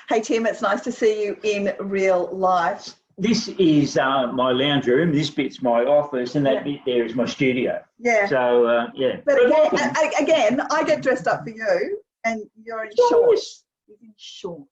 Hey, Tim, it's nice to see you in real life. This is my lounge room. This bit's my office, and that bit there is my studio. Yeah. So, yeah. But again, I get dressed up for you, and you're in shorts. You're in shorts.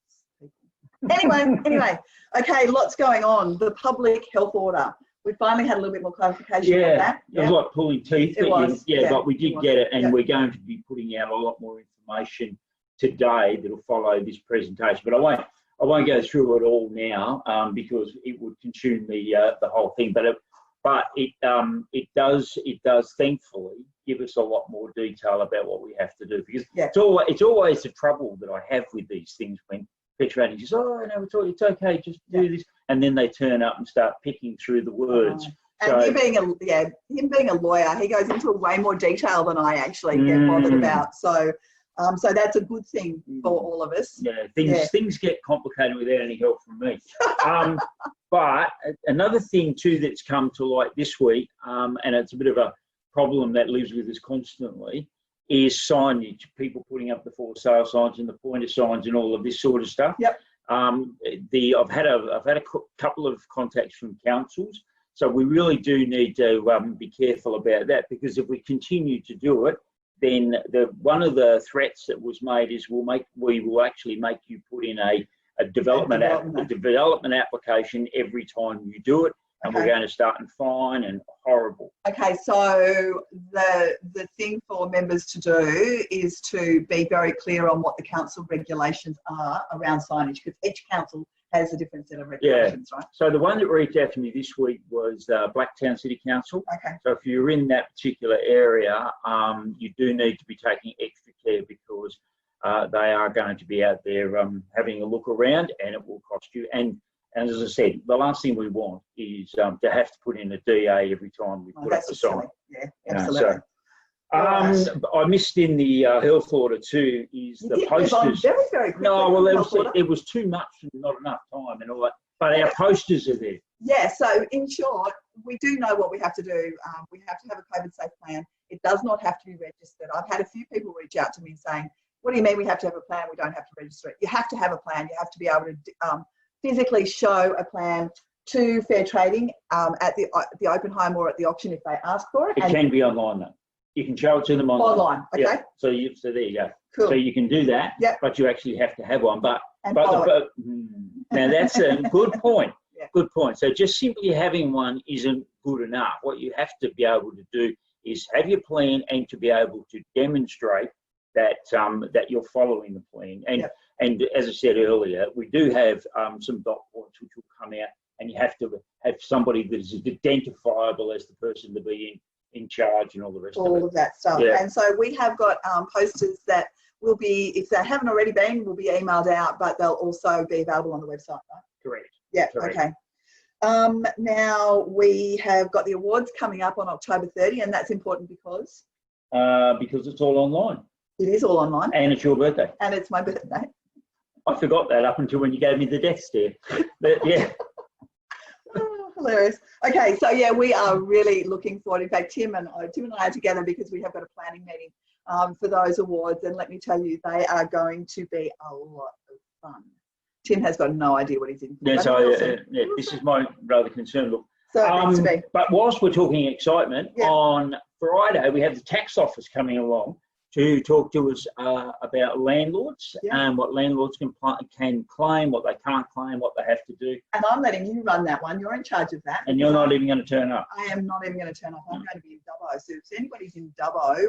Anyway, okay, lots going on. The public health order. We finally had a little bit more clarification on that. It was like pulling teeth. It was. But we did get it, and we're going to be putting out a lot more information today that'll follow this presentation. But I won't go through it all now because it would consume the whole thing. But it does thankfully give us a lot more detail about what we have to do, because it's always the trouble that I have with these things when veterans says, "Oh no, it's okay, just do this," and then they turn up and start picking through the words. And him being a lawyer, he goes into way more detail than I actually get bothered about. So that's a good thing for all of us. Yeah, things get complicated without any help from me. But another thing too that's come to light this week, and it's a bit of a problem that lives with us constantly, is signage. People putting up the for sale signs and the pointer signs and all of this sort of stuff. Yep. I've had a couple of contacts from councils, so we really do need to be careful about that, because if we continue to do it, then one of the threats that was made is we will actually make you put in a development application every time you do it, and we're going to start and fine and horrible. Okay, so the thing for members to do is to be very clear on what the council regulations are around signage, because each council has a different set of regulations, right? So the one that reached out to me this week was Blacktown City Council. Okay. So if you're in that particular area, you do need to be taking extra care, because they are going to be out there having a look around, and it will cost you. And as I said, the last thing we want is to have to put in a DA every time we put up a sign. Yeah, absolutely. I missed in the health order too is the posters. Very, very quickly. No, well, it was too much and not enough time and all that. But our posters are there. Yeah, so in short, we do know what we have to do. We have to have a COVID safe plan. It does not have to be registered. I've had a few people reach out to me saying, "What do you mean we have to have a plan? We don't have to register it." You have to have a plan. You have to be able to physically show a plan to Fair Trading at the open home or at the auction if they ask for it. It can be online though. You can show it to them online. Okay. Yeah. So there you go. Cool. So you can do that. Yep. But you actually have to have one. But now that's a good point. Yeah. Good point. So just simply having one isn't good enough. What you have to be able to do is have your plan, and to be able to demonstrate that that you're following the plan. And as I said earlier, we do have some dot points which will come out, and you have to have somebody that is identifiable as the person to be in charge and all the rest of it. All of that stuff. Yeah. And so we have got posters that will be, if they haven't already been, will be emailed out, but they'll also be available on the website, right? Correct. Yeah, correct. Okay. Now we have got the awards coming up on October 30, and that's important because? Because it's all online. It is all online. And it's your birthday. And it's my birthday. I forgot that up until when you gave me the death stare. But yeah. Oh, hilarious. Okay, so yeah, we are really looking forward. In fact, Tim and I are together because we have got a planning meeting for those awards, and let me tell you, they are going to be a lot of fun. Tim has got no idea what he's in for. Yeah, so this is my rather concern. Look, so it needs to be. But whilst we're talking excitement, on Friday we have the tax office coming along to talk to us about landlords and what landlords can claim, what they can't claim, what they have to do. And I'm letting you run that one. You're in charge of that. And you're not even going to turn up. I am not even going to turn up. I'm going to be in Dubbo. So if anybody's in Dubbo,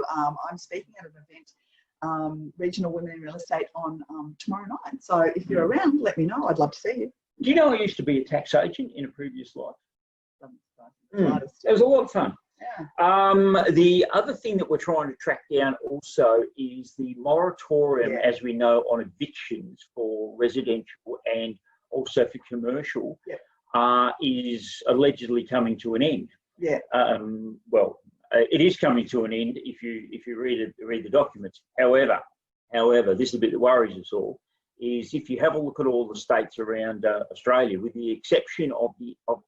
I'm speaking at an event, Regional Women in Real Estate, on tomorrow night. So if you're around, let me know. I'd love to see you. Do you know I used to be a tax agent in a previous life? It was a lot of fun. Yeah. The other thing that we're trying to track down also is the moratorium, as we know, on evictions for residential and also for commercial, is allegedly coming to an end. Yeah. Well, it is coming to an end if you read the documents. However, this is the bit that worries us all. Is if you have a look at all the states around Australia, with the exception of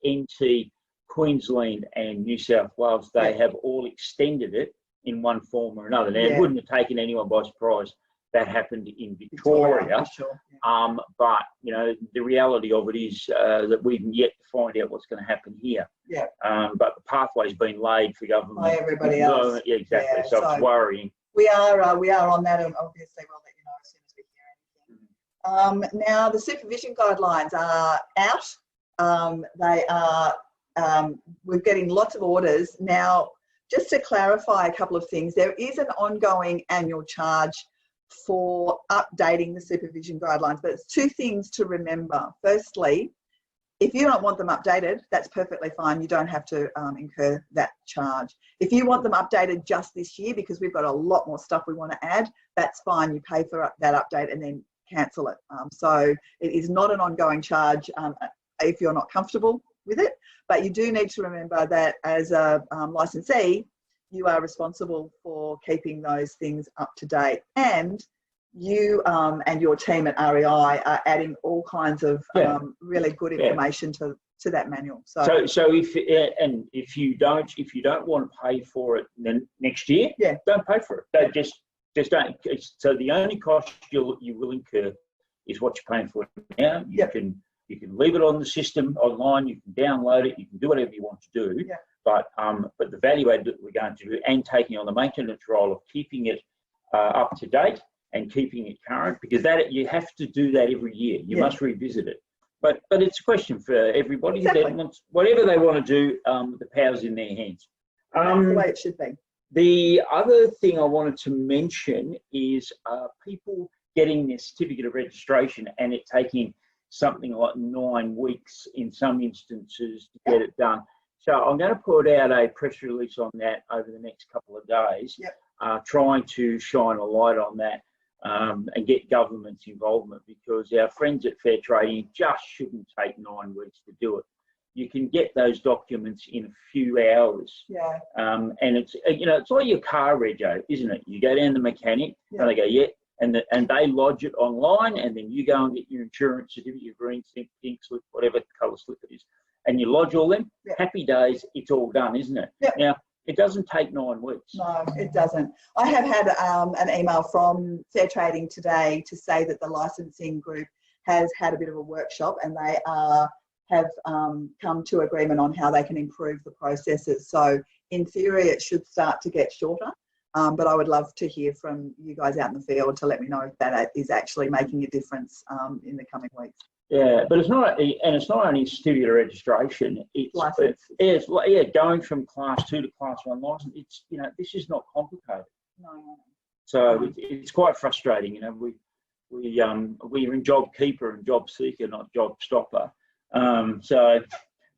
NT, Queensland and New South Wales, they have all extended it in one form or another. Now, it wouldn't have taken anyone by surprise that happened in Victoria. For sure. Yeah. But you know, the reality of it is that we've yet to find out what's going to happen here. Yeah. But the pathway's been laid for government. By everybody else. Yeah, exactly. Yeah, So it's worrying. We are on that, and obviously we'll let you know as soon as we hear anything. Now the supervision guidelines are out. They are. We're getting lots of orders now. Just to clarify a couple of things, there is an ongoing annual charge for updating the supervision guidelines, but it's two things to remember. Firstly, if you don't want them updated, that's perfectly fine. You don't have to incur that charge. If you want them updated just this year because we've got a lot more stuff we want to add, that's fine. You pay for that update and then cancel it. So it is not an ongoing charge if you're not comfortable with it, but you do need to remember that as a licensee, you are responsible for keeping those things up to date, and you and your team at REI are adding all kinds of really good information to that manual. So if you don't want to pay for it then next year, don't pay for it. Just don't. So the only cost you will incur is what you're paying for now. You can leave it on the system online. You can download it. You can do whatever you want to do. Yeah. But the value add that we're going to do and taking on the maintenance role of keeping it up to date and keeping it current, because that you have to do that every year. You must revisit it. But it's a question for everybody. Exactly. That wants, whatever they want to do, the power's in their hands. That's the way it should be. The other thing I wanted to mention is people getting their certificate of registration and it taking something like 9 weeks in some instances to get it done. So I'm going to put out a press release on that over the next couple of days, trying to shine a light on that and get government's involvement, because our friends at Fair Trading just shouldn't take 9 weeks to do it. You can get those documents in a few hours. Yeah. And it's, you know, it's like your car rego, isn't it? You go down to the mechanic and they go, and they lodge it online, and then you go and get your insurance certificate, your green slip, pink slip, whatever colour slip it is, and you lodge all them. Happy days, it's all done, isn't it? Now, it doesn't take 9 weeks. No, it doesn't. I have had an email from Fair Trading today to say that the licensing group has had a bit of a workshop, and they have come to agreement on how they can improve the processes. So in theory, it should start to get shorter. But I would love to hear from you guys out in the field to let me know if that is actually making a difference in the coming weeks. Yeah, but it's not, and it's not only certificate of registration. It's license. It's going from class 2 to class 1 license. It's, you know, this is not complicated. No. So it's quite frustrating. You know, we're in job keeper and job seeker, not job stopper. So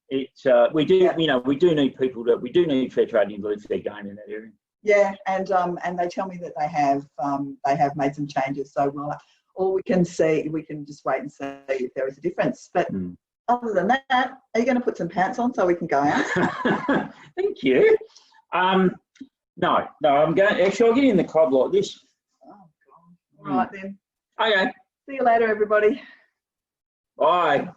it's we do, you know, we do need people we do need Fair Trading to lift their game in that area. Yeah, and they tell me that they have made some changes. So all we can see, we can just wait and see if there is a difference. But other than that, are you going to put some pants on so we can go out? Thank you. No, I'm going. Actually, I'll get in the club like this. Oh God! All right then. Okay. See you later, everybody. Bye.